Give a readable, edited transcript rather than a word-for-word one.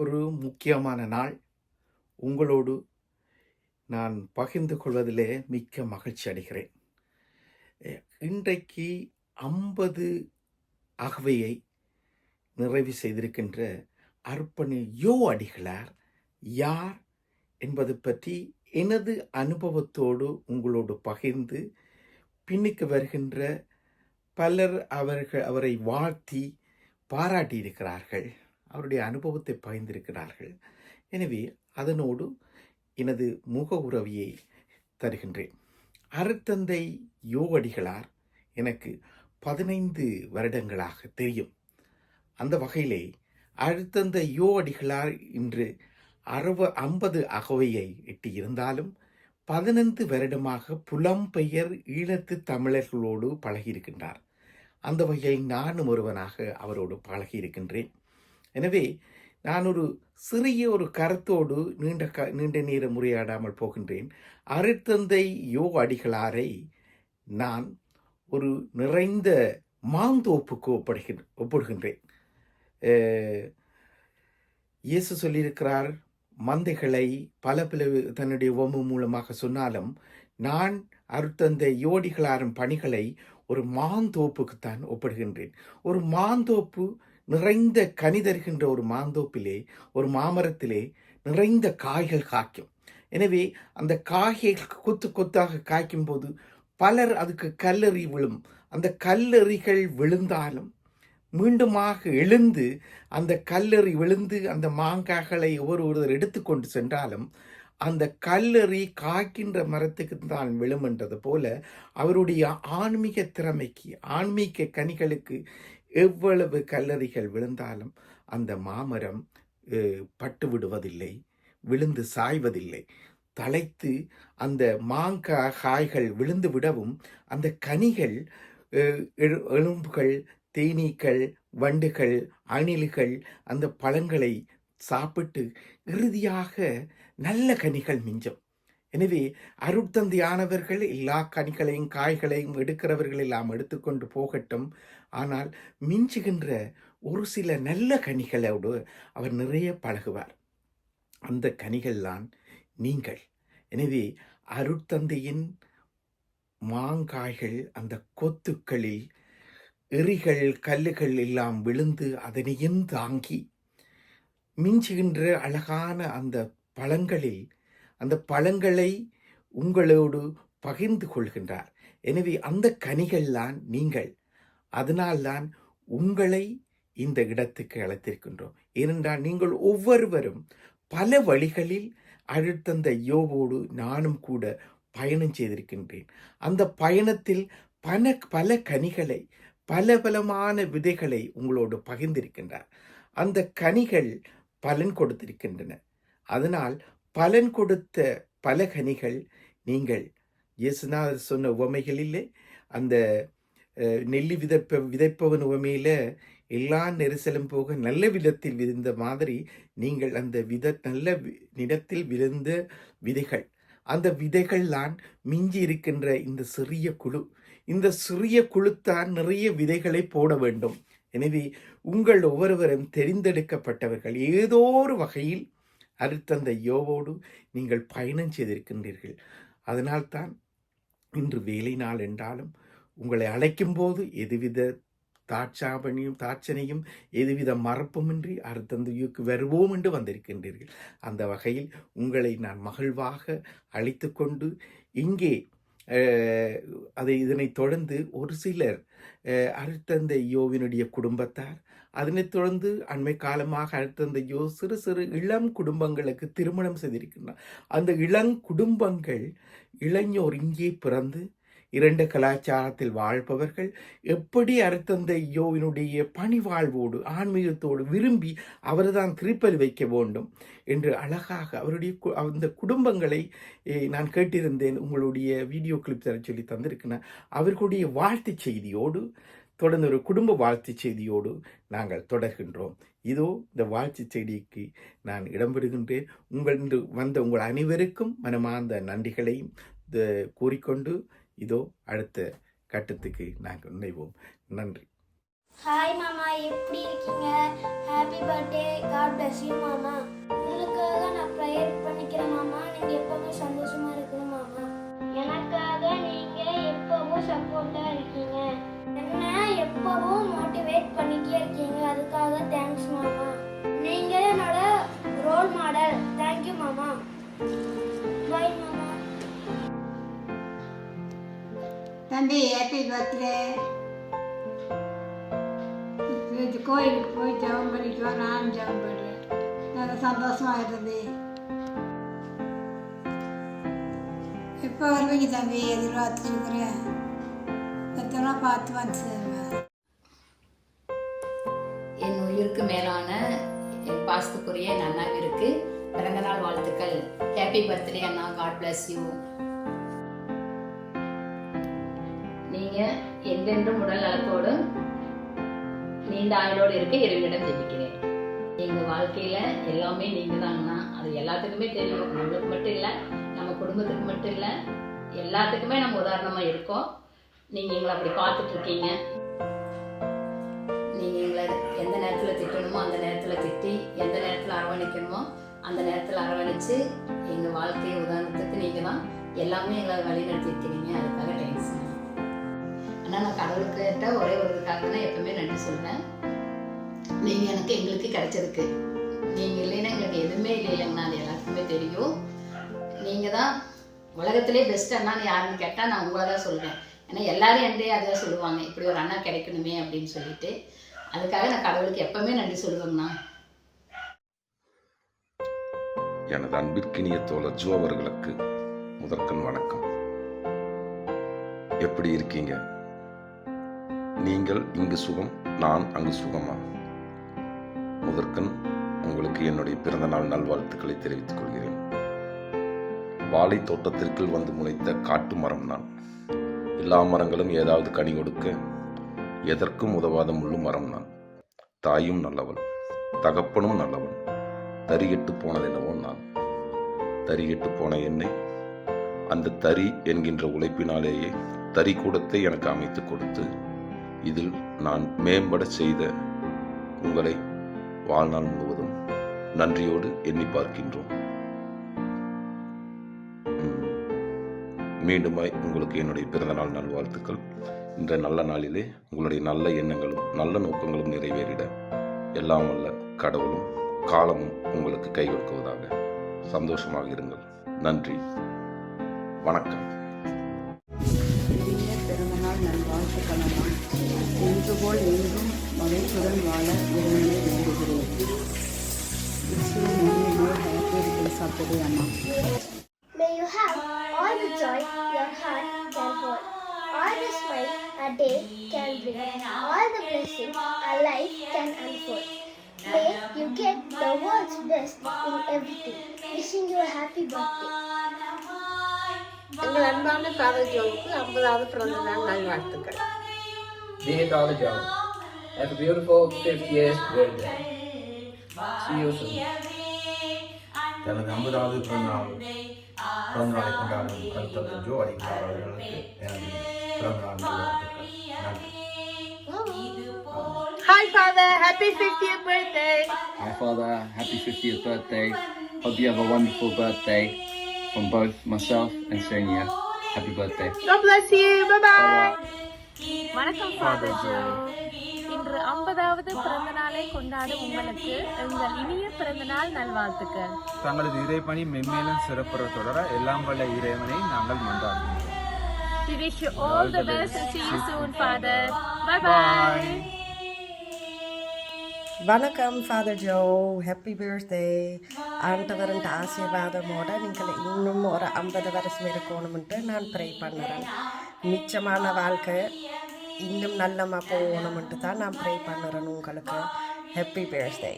ஒரு முக்கியமான நாள். உங்களோடு நான் பகிர்ந்து கொள்வதிலே மிக்க மகிழ்ச்சி அடைகிறேன். எ இன்றைக்கு 50 அகவையை நிறைவு செய்திருக்கின்ற அருட்பணி அடிகளார் யார் என்பது பற்றி எனது அனுபவத்தோடு உங்களோடு பகிர்ந்து, பின்னுக்கு வருகின்ற பலர் அவரை வாழ்த்தி பாராட்டியிருக்கிறார்கள். அவருடைய அனுபவத்தை பகிர்ந்திருக்கிறார்கள். எனவே அதனோடு எனது முக உறவியை தருகின்றேன். அருட்தந்தை அடிகளார் எனக்கு 15 வருடங்களாக தெரியும். அந்த வகையிலே அருட்தந்தை அடிகளார் இன்று 50 அகவையை எட்டியிருந்தாலும் 15 வருடமாக புலம்பெயர் ஈழத்து தமிழர்களோடு பழகியிருக்கின்றார். அந்த வகையில் நானும் ஒருவனாக அவரோடு பழகியிருக்கின்றேன். எனவே நான் ஒரு சிறிய ஒரு கருத்தோடு நீண்ட நேரம் உரையாடாமல் போகின்றேன். அருட்தந்தை அடிகளாரை நான் ஒரு நிறைந்த மாந்தோப்புக்கு ஒப்பிடுகின்றேன். இயேசு சொல்லியிருக்கிறார், மந்தைகளை பல தன்னுடைய உவமை மூலமாக சொன்னாலும் நான் அருட்தந்தை அடிகளாரின் பணிகளை ஒரு மாந்தோப்புக்குத்தான் ஒப்பிடுகின்றேன். ஒரு மாந்தோப்பு நிறைந்த கனி தருகின்ற ஒரு மாந்தோப்பிலே, ஒரு மாமரத்திலே நிறைந்த காய்கள் காய்க்கும். எனவே அந்த காய்கள் கொத்து கொத்தாக காய்க்கும் போது பலர் அதுக்கு கல்லெறி விழும். அந்த கல்லெறிகள் விழுந்தாலும் மீண்டுமாக எழுந்து அந்த கல்லெறி விழுந்து அந்த மாங்காய்களை ஒருவர் எடுத்துக்கொண்டு சென்றாலும் அந்த கல்லெறி காய்க்கின்ற மரத்துக்கு தான் விழும் என்றது போல அவருடைய ஆன்மீக திறமைக்கு, ஆன்மீக கனிகளுக்கு எவ்வளவு கல்லறிகள் விழுந்தாலும் அந்த மாமரம் பட்டு விடுவதில்லை, விழுந்து சாய்வதில்லை. தலைத்து அந்த காய்கள் விழுந்து விடவும் அந்த கனிகள், எலும்புகள், தேனீக்கள், வண்டுகள், அணில்கள் அந்த பழங்களை சாப்பிட்டு இறுதியாக நல்ல கனிகள் மிஞ்சும். எனவே அருட்தந்தையானவர்கள் எல்லா கனிகளையும் காய்களையும் எடுக்கிறவர்கள் எல்லாம் எடுத்துக்கொண்டு போகட்டும். ஆனால் மிஞ்சுகின்ற ஒரு சில நல்ல கனிகளோடு அவர் நிறைய பழகுவார். அந்த கனிகள்தான் நீங்கள். எனவே அருட்தந்தையின் மாங்காய்கள் அந்த கொத்துக்களில் எறிகள், கல்லுகள் எல்லாம் விழுந்து அதனையும் தாங்கி மிஞ்சுகின்ற அழகான அந்த பழங்களில் அந்த பழங்களை உங்களோடு பகிர்ந்து கொள்கின்றார். எனவே அந்த கனிகள்தான் நீங்கள். அதனால்தான் உங்களை இந்த இடத்துக்கு அழைத்திருக்கின்றோம். ஏனென்றால் நீங்கள் ஒவ்வொருவரும் பல வழிகளில் அருட்தந்தை யோவோடு நானும் கூட பயணம் செய்திருக்கின்றேன். அந்த பயணத்தில் பல கனிகளை, பலமான விதைகளை உங்களோடு பகிர்ந்திருக்கின்றார். அந்த கனிகள் பலன் கொடுத்திருக்கின்றன. அதனால் பலன் கொடுத்த பல கனிகள் நீங்கள். இயேசுநாதர் சொன்ன உவமைகளிலே அந்த நெல்லி விதைப்பவன் உவமையில எல்லா நெரிசலும் போக நல்ல விதத்தில் விழுந்த மாதிரி நீங்கள் அந்த நல்ல நிலத்தில் விழுந்த விதைகள். அந்த விதைகள்தான் மிஞ்சி இருக்கின்ற இந்த சிறிய குழு. இந்த சிறிய குழுத்தான் நிறைய விதைகளை போட வேண்டும். எனவே உங்கள் ஒவ்வொருவரும் தெரிந்தெடுக்கப்பட்டவர்கள். ஏதோ ஒரு வகையில் அருட்தந்தை யோவோடு நீங்கள் பயணம் செய்திருக்கின்றீர்கள். அதனால்தான் இன்று வேலை நாள் என்றாலும் உங்களை அழைக்கும் போது எதுவித தாட்சணையும் எதுவித மறப்புமின்றி அருட்தந்தையுக்கு வருவோம் என்று வந்திருக்கின்றீர்கள். அந்த வகையில் உங்களை நான் மகிழ்வாக அழைத்து கொண்டு இங்கே இதனைத் தொடர்ந்து ஒரு சிலர் அருட்தந்தை யோவினுடைய குடும்பத்தார், அதனைத் தொடர்ந்து அண்மை காலமாக அருட்தந்தை யோ சிறு சிறு இளம் குடும்பங்களுக்கு திருமணம் செய்திருக்கின்றார். அந்த இளம் குடும்பங்கள், இளைஞர் இங்கே பிறந்து 2 கலாச்சாரத்தில் வாழ்பவர்கள் எப்படி அருட்தந்தை யோவினுடைய பணிவாழ்வோடு ஆன்மீகத்தோடு விரும்பி அவர்தான் திருப்பலி வைக்க வேண்டும் என்று அழகாக அவருடைய அந்த குடும்பங்களை நான் கேட்டிருந்தேன். உங்களுடைய வீடியோ கிளிப் தர சொல்லி தந்திருக்கிறேன். அவர்களுடைய வாழ்த்து செய்தியோடு தொடர்ந்து ஒரு குடும்ப வாழ்த்து செய்தியோடு நாங்கள் தொடர்கின்றோம். இதோ இந்த வாழ்த்து செய்திக்கு நான் இடம்பெறுகின்றேன். உங்கள் அனைவருக்கும் மனமார்ந்த நன்றிகளையும் கூறிக்கொண்டு இதோ அடுத்த கட்டத்துக்கு நாங்கள் நுழைவோம். நன்றி. ஹாய் மாமா, எப்படி இருக்கீங்க? Happy birthday. God bless you மாமா. தம்பி ஹாப்பி பர்த்டே. கோயிலுக்கு போய் ஜெபம் பண்ணிட்டு வா, நானும் ஜெபம் பண்ணுறேன். நல்ல சந்தோஷமா இருந்தது. எப்போ வருவீங்க தம்பி? எதிர்பார்த்துருக்குறேன். எத்தனை பார்த்து வந்து சேருவேன். என் உயிருக்கு மேலான என் பாசத்துக்குரிய என் அண்ணாவிற்கு பிறந்தநாள் வாழ்த்துக்கள். ஹாப்பி பர்த்டே அண்ணா. God bless you. நீங்கள் என்றென்றும் உடல் நலத்தோடு நீண்ட ஆயுளோடு இருக்க இறைவனிடம் ஜெபிக்கிறேன். எங்கள் வாழ்க்கையில் எல்லாமே நீங்கள் தாங்கண்ணா. அது எல்லாத்துக்குமே தெரியும். நம்மளுக்கு மட்டும் இல்லை, நம்ம குடும்பத்துக்கு மட்டும் இல்லை, எல்லாத்துக்குமே நம்ம உதாரணமாக இருக்கோம். நீங்கள் எங்களை அப்படி பார்த்துட்ருக்கீங்க. நீங்கள் எங்களை எந்த நேரத்தில் திட்டணுமோ அந்த நேரத்தில் திட்டி, எந்த நேரத்தில் அரவணைக்கணுமோ அந்த நேரத்தில் அரவணைச்சு எங்கள் வாழ்க்கையை உதாரணத்துக்கு நீங்கள் தான் எல்லாமே எங்களை வழிநடத்திருக்கிறீங்க. அதுக்காக தேங்க்ஸ். ஆனால் நான் கடவுள்கிட்ட ஒரே ஒரு இதுக்காக தான் எப்பவுமே நன்றி சொல்கிறேன். நீங்கள் எனக்கு எங்களுக்கு கிடைச்சதுக்கு. நீங்கள் இல்லைன்னா எங்களுக்கு எதுவுமே இல்லைங்கண்ணா. அது எல்லாத்துக்குமே தெரியும். நீங்கள் தான் உலகத்திலே பெஸ்ட் அண்ணான்னு யாருன்னு கேட்டால் நான் உங்களை தான் சொல்லுவேன். ஏன்னா எல்லாரும் என்கிட்டயே அதான் சொல்லுவாங்க, இப்படி ஒரு அண்ணா கிடைக்கணுமே அப்படின்னு சொல்லிட்டு. அதுக்காக நான் கடவுளுக்கு எப்பவுமே நன்றி சொல்லுவேங்கண்ணா. எனது அன்பிற்கினிய தோழர் ஜோ அவர்களுக்கு முதற்கண் வணக்கம். எப்படி இருக்கீங்க? நீங்கள் இங்கு சுகம், நான் அங்கு சுகமா? முதற்கண் உங்களுக்கு என்னுடைய பிறந்தநாள் நல்வாழ்த்துக்களை தெரிவித்துக் கொள்கிறேன். வாழை தோட்டத்திற்குள் வந்து முளைத்த காட்டு மரம் நான். எல்லா மரங்களும் ஏதாவது கனி கொடுக்க, எதற்கும் உதவாத முள்ளு மரம் நான். தாயும் நல்லவள், தகப்பனும் நல்லவன். தறிகெட்டு போனதென்னவோ நான். தறிகெட்டு போன என்னை அந்த தறி என்கின்ற உழைப்பினாலேயே தறி கூடத்தை எனக்கு அமைத்து கொடுத்து, இதில் நான் மேம்பட செய்த உங்களை வாழ்நாள் முழுவதும் நன்றியோடு எண்ணி பார்க்கின்றோம். மீண்டுமாய் உங்களுக்கு என்னுடைய பிறந்தநாள் நல்வாழ்த்துக்கள். இன்ற நல்ல நாளிலே உங்களுடைய நல்ல எண்ணங்களும் நல்ல நோக்கங்களும் நிறைவேறிட எல்லாம் வல்ல கடவுளும் காலமும் உங்களுக்கு கை கொடுக்குவதாக. சந்தோஷமாக இருங்கள். நன்றி, வணக்கம். பிறந்தநாள் நல்வாழ்த்துக்கள். இன்று போல் இன்றும் மகிழ்ச்சியுடன் வாழ இறைவனை வேண்டுகிறேன். May you have all the joy your heart can hold, all the smile a day can bring, all the blessings a life can unfold. May you get the world's best in everything. Wishing you a happy birthday. எங்கள் அன்பான father ஜோவுக்கு 50வது பிறந்தநாள் நல்வாழ்த்துக்கள். Dear Father Joe, have a beautiful 50th birthday. See you soon. தனது 50வது பிறந்தநாளை கொண்டாடும் கருத்தவர் Joe அடிக்கிறார் அவர்களுக்கு எனது பிறந்தநாள் நல்வாழ்த்துக்கள். நன்றி. Hi Father, happy 50th birthday. Hi Father, happy 50th birthday. Hope you have a wonderful birthday from both myself and Sonia. Happy birthday. God bless you. Bye bye. வணக்கம் ஃபாதர் ஜோ. இன்று 50வது பிறந்த நாளை கொண்டாடும் உங்களுக்கு எங்கள் இனிய பிறந்தநாள் நல்வாழ்த்துக்கள். தங்களது இறைப்பணி மென்மேலும் சிறப்புற தொடர எல்லாம் வல்ல இறைவனை நாங்கள் மன்றாடுகிறோம். We wish you all the best and see you soon, Father. Bye bye. வணக்கம் ஃபாதர் ஜோ, ஹாப்பி பர்த்டே. ஆண்டவரின் ஆசீர்வாதமோட நீங்கள் இன்னும் ஒரு 50 வருஷம் இருக்கணும்ன்ட்டு நான் ப்ரே பண்ணுறேன். மிச்சமான வாழ்க்கை இன்னும் நல்லமாக போகணும்ன்ட்டு தான் நான் ப்ரே பண்ணுறேன் உங்களுக்கு. Happy birthday.